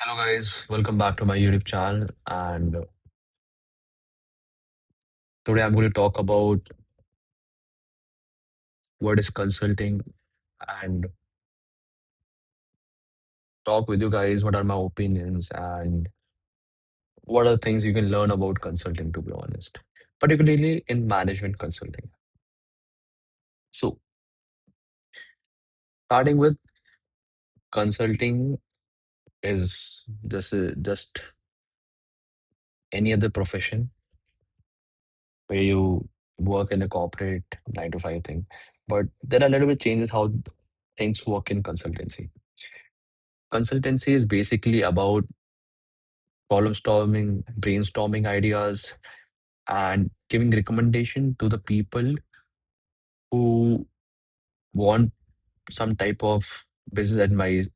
Hello guys, welcome back to my YouTube channel. And today I'm going to talk about what is consulting and talk with you guys what are my opinions and what are the things you can learn about consulting, to be honest, particularly in management consulting. So, starting with consulting is just any other profession where you work in a corporate 9 to 5 thing, but there are a little bit changes how things work in consultancy. Consultancy is basically about problem storming, brainstorming ideas, and giving recommendation to the people who want some type of business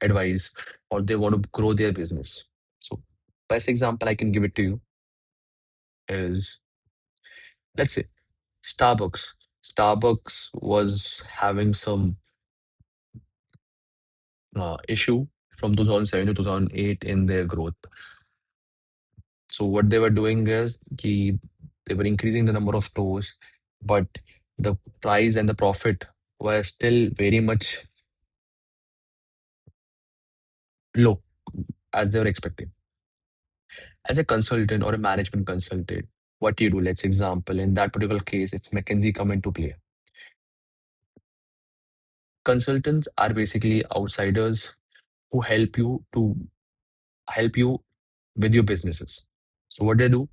advice or they want to grow their business. So best example I can give it to you is, let's say, Starbucks. Starbucks was having some issue from 2007 to 2008 in their growth. So what they were doing is they were increasing the number of stores, but the price and the profit were still very much low as they were expecting. As a consultant or a management consultant, what you do, let's example, in that particular case, if McKinsey come into play. Consultants are basically outsiders who help you with your businesses. So what they do,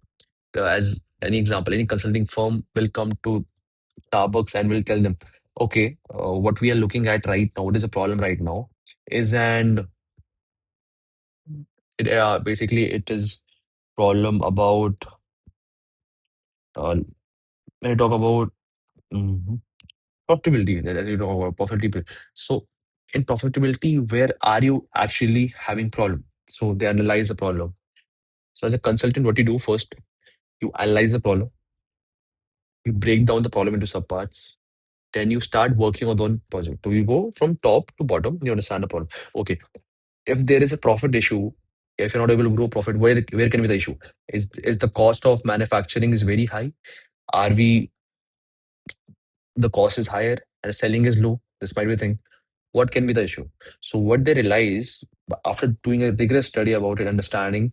as any example, any consulting firm will come to Starbucks and will tell them, okay, what we are looking at right now, what is the problem right now, is and basically it is problem about uh, when you talk about mhm, profitability. That you talk about profitability. So in profitability, where are you actually having problem? So they analyze the problem. So as a consultant, what you do first, you analyze the problem, you break down the problem into subparts, then you start working on one project. So you go from top to bottom, you understand the problem. Okay, if there is a profit issue, if you're not able to grow profit, where can be the issue? Is the cost of manufacturing is very high? Are we the cost is higher and selling is low? This might be a thing. What can be the issue? So what they realize after doing a rigorous study about it, understanding,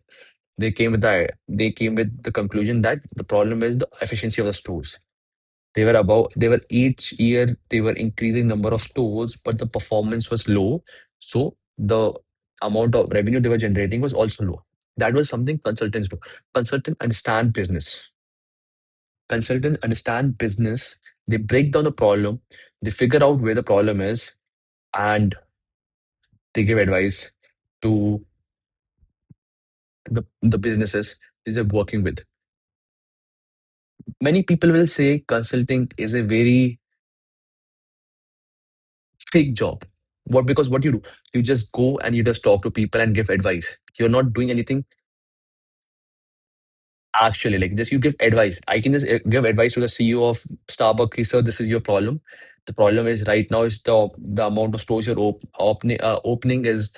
they came with the conclusion that the problem is the efficiency of the stores. They were each year they were increasing number of stores, but the performance was low. So the amount of revenue they were generating was also low. That was something consultants do. Consultants understand business. Consultants understand business. They break down the problem. They figure out where the problem is, and they give advice to the businesses they're working with. Many people will say consulting is a very fake job. What Because what you do, you just go and you just talk to people and give advice. You're not doing anything actually. Like just you give advice. I can just give advice to the CEO of Starbucks. Sir, this is your problem. The problem is right now is the amount of stores you're opening is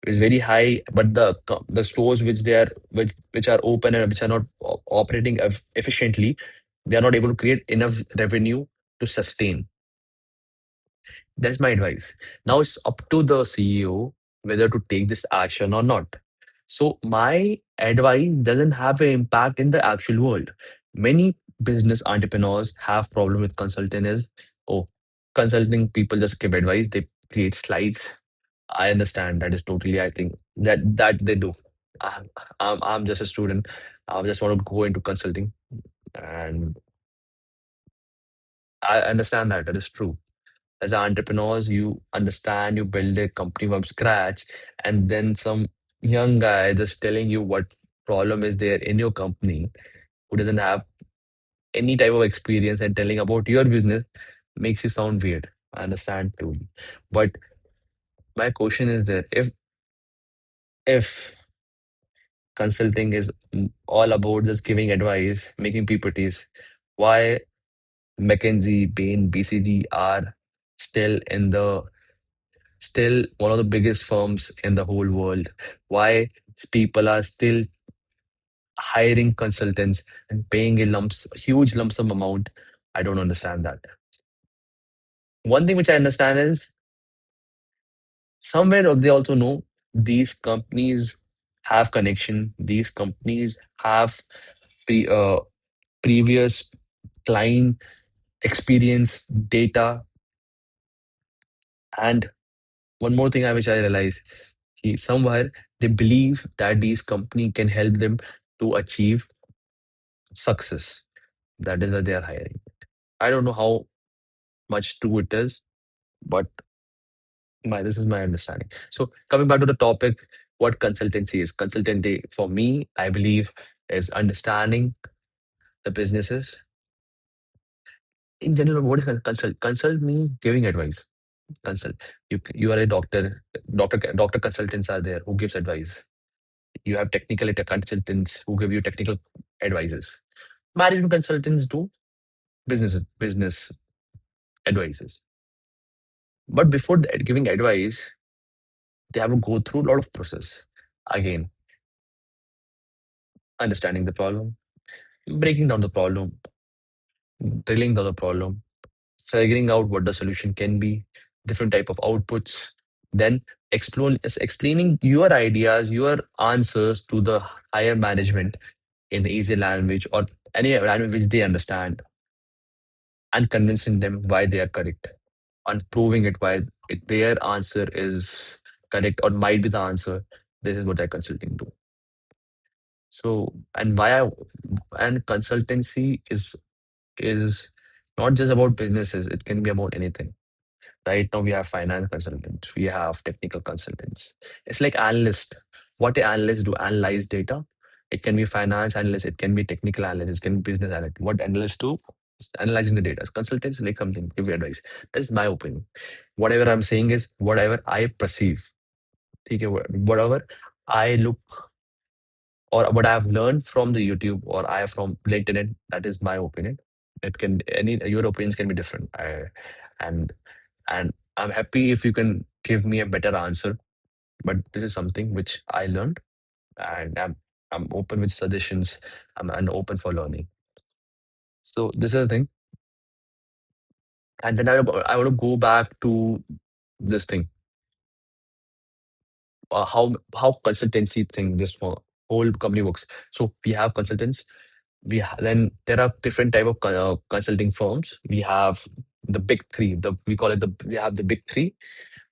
very high, but the stores which are open and which are not operating efficiently, they are not able to create enough revenue to sustain. That's my advice. Now it's up to the CEO whether to take this action or not. So my advice doesn't have an impact in the actual world. Many business entrepreneurs have problem with consulting is, oh, consulting people just give advice, they create slides. I understand that is totally, I think that they do. I'm, I'm just a student. I just want to go into consulting, and I understand that is true. As entrepreneurs, you understand, you build a company from scratch, and then some young guy just telling you what problem is there in your company who doesn't have any type of experience and telling about your business makes you sound weird. I understand too. But my question is that if consulting is all about just giving advice, making PPTs, why McKinsey, Bain, BCG are still in the still one of the biggest firms in the whole world? Why people are still hiring consultants and paying huge lump sum amount? I don't understand that. One thing which I understand is somewhere they also know these companies have connection. These companies have pre, uh, previous client experience data. And one more thing I which I realize, somewhere they believe that these company can help them to achieve success. That is why they are hiring. I don't know how much true it is, but this is my understanding. So coming back to the topic, what consultancy is? Consultancy for me, I believe, is understanding the businesses. In general, what is consult? Consult means giving advice. Consult. You are a doctor. Doctor consultants are there who gives advice. You have technical consultants who give you technical advices. Management consultants do business advices. But before giving advice, they have to go through a lot of process. Again, understanding the problem, breaking down the problem, drilling down the problem, figuring out what the solution can be, different type of outputs, then explaining your ideas, your answers to the higher management in easy language or any language which they understand, and convincing them why they are correct and proving it why their answer is correct or might be the answer. This is what I consulting do. So, and and consultancy is not just about businesses. It can be about anything. Right now, we have finance consultants, we have technical consultants. It's like analyst. What an analyst do, analyze data. It can be finance analyst, it can be technical analyst, it can be business analyst. What analysts do is analyzing the data. Consultants like something, give you advice. That's my opinion. Whatever I'm saying is whatever I perceive. Okay, whatever I look or what I have learned from the YouTube or I have from LinkedIn, that is my opinion. It can any your opinions can be different. And and I'm happy if you can give me a better answer. But this is something which I learned, and I'm open with suggestions. I'm open for learning. So this is the thing. And then I want to go back to this thing. How consultancy thing this whole company works. So we have consultants. Then there are different type of consulting firms. We have the big three. We call it we have the big three,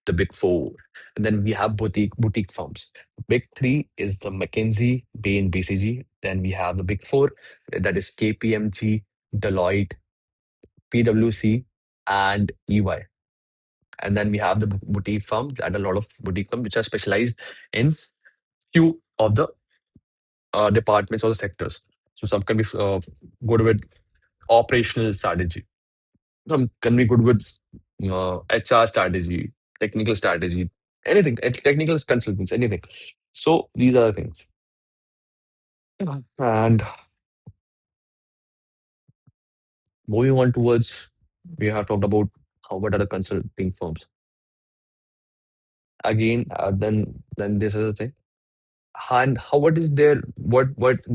the big four, and then we have boutique firms. Big three is the McKinsey, Bain, BCG. Then we have the big four, that is KPMG, Deloitte, PwC, and EY. And then we have the boutique firms and a lot of boutique firms which are specialized in few of the departments or the sectors. So some can be good with operational strategy. Some can be good with HR strategy, technical strategy, anything, technical consultants, anything. So these are the things. Yeah. And moving on towards, we have talked about what are the consulting firms. Again, then this is the thing. And how what is their what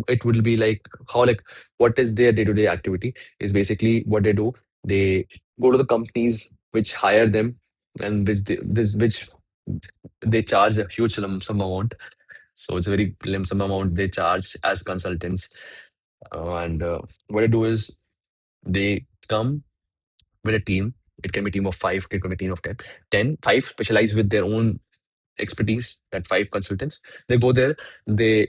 it will be like, how like what is their day-to-day activity is basically what they do. They go to the companies which hire them, and which they charge a huge lump sum amount. So it's a very lump sum amount they charge as consultants. And what they do is they come with a team. It can be a team of five, it can be a team of 10. 10, five specialize with their own expertise, that five consultants. They go there, they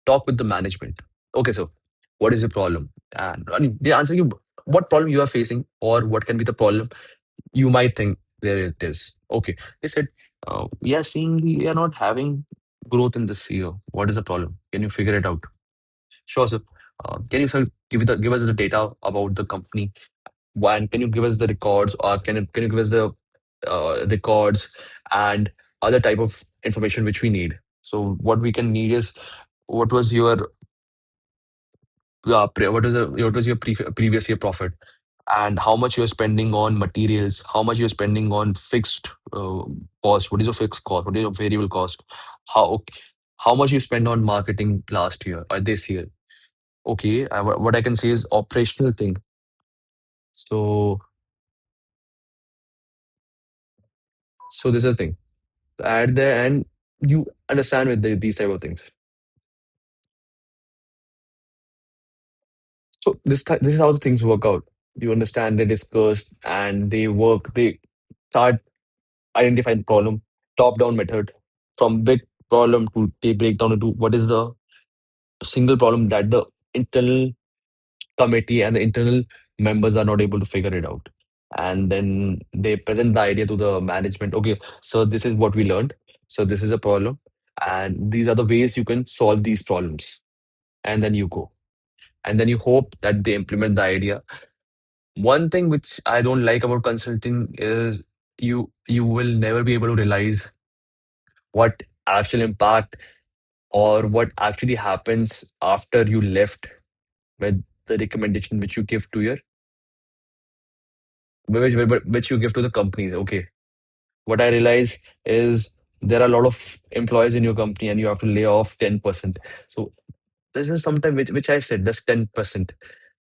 talk with the management. Okay, so what is your problem? And I mean, they answer you what problem you are facing or what can be the problem you might think there it is. Okay, they said, we are seeing we are not having growth in this year. What is the problem? Can you figure it out? Sure, sir. Can you sir give us the data about the company? One, can you give us the records, or can you give us the records and other type of information which we need? So what we can need is what was your what was your previous year profit, and how much you're spending on materials, how much you're spending on fixed cost. What is your fixed cost? What is your variable cost? How how much you spend on marketing last year or this year? Okay, what I can say is operational thing. So this is the thing. At the end, you understand with these type of things. So this is how the things work out. You understand, they discuss and they work. They start identify the problem, top down method, from big problem to they break down into what is the single problem that the internal committee and the internal members are not able to figure it out. And then they present the idea to the management. Okay, so this is what we learned. So this is a problem, and these are the ways you can solve these problems. And then you go, and then you hope that they implement the idea. One thing which I don't like about consulting is you will never be able to realize what actual impact or what actually happens after you left with the recommendation which you give to your which you give to the company. Okay, what I realize is there are a lot of employees in your company and you have to lay off 10%. So this is something which I said, that's 10%.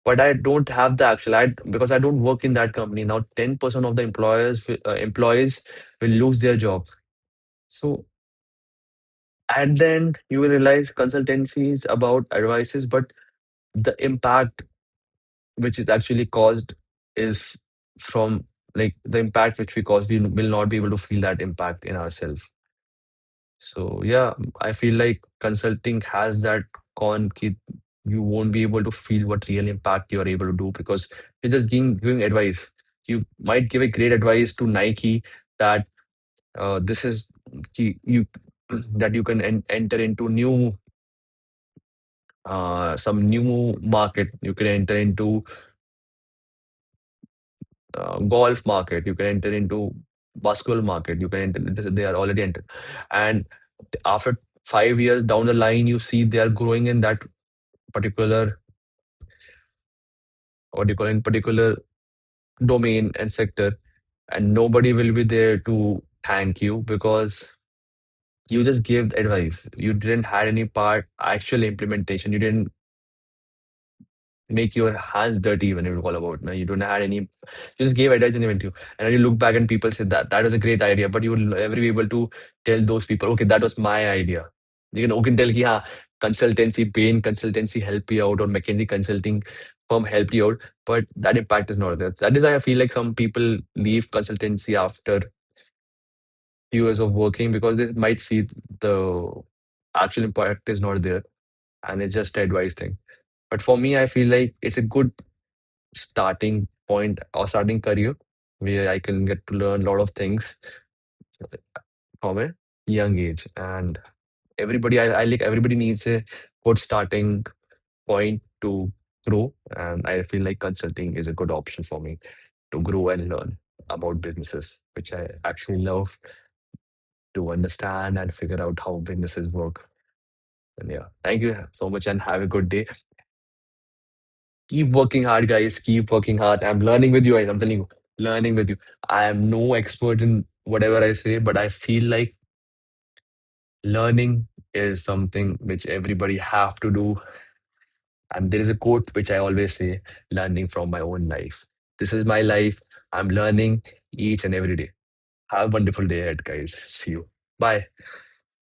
But I don't have the actual, because I don't work in that company. Now 10% of the employees will lose their jobs. So at the end, you will realize consultancy is about advices, but the impact which is actually caused is from, like, the impact which we cause, we will not be able to feel that impact in ourselves. So yeah, I feel like consulting has that con ki you won't be able to feel what real impact you are able to do because you're just giving advice. You might give a great advice to Nike that this is you that you can enter into new some new market. You can enter into golf market. You can enter into basketball market. You can enter. They are already entered, and after 5 years down the line, you see they are growing in that particular, what do you call, in particular domain and sector, and nobody will be there to thank you because you just gave the advice. You didn't had any part actual implementation. You didn't make your hands dirty when you call about. No, you don't have any. You just gave advice and went to. And when you look back and people said that was a great idea, but you will never be able to tell those people, okay, that was my idea. You can tell, yeah, consultancy, Bain consultancy help you out, or McKinsey consulting firm help you out, but that impact is not there. That is why I feel like some people leave consultancy after few years of working because they might see the actual impact is not there, and it's just advice thing. But for me, I feel like it's a good starting point or starting career where I can get to learn a lot of things from a young age. And I like everybody needs a good starting point to grow. And I feel like consulting is a good option for me to grow and learn about businesses, which I actually love to understand and figure out how businesses work. And yeah, thank you so much and have a good day. Keep working hard, guys. Keep working hard. I'm learning with you, guys. I'm telling you, learning with you. I am no expert in whatever I say, but I feel like learning is something which everybody have to do. And there is a quote which I always say, learning from my own life. This is my life. I'm learning each and every day. Have a wonderful day ahead, guys. See you. Bye.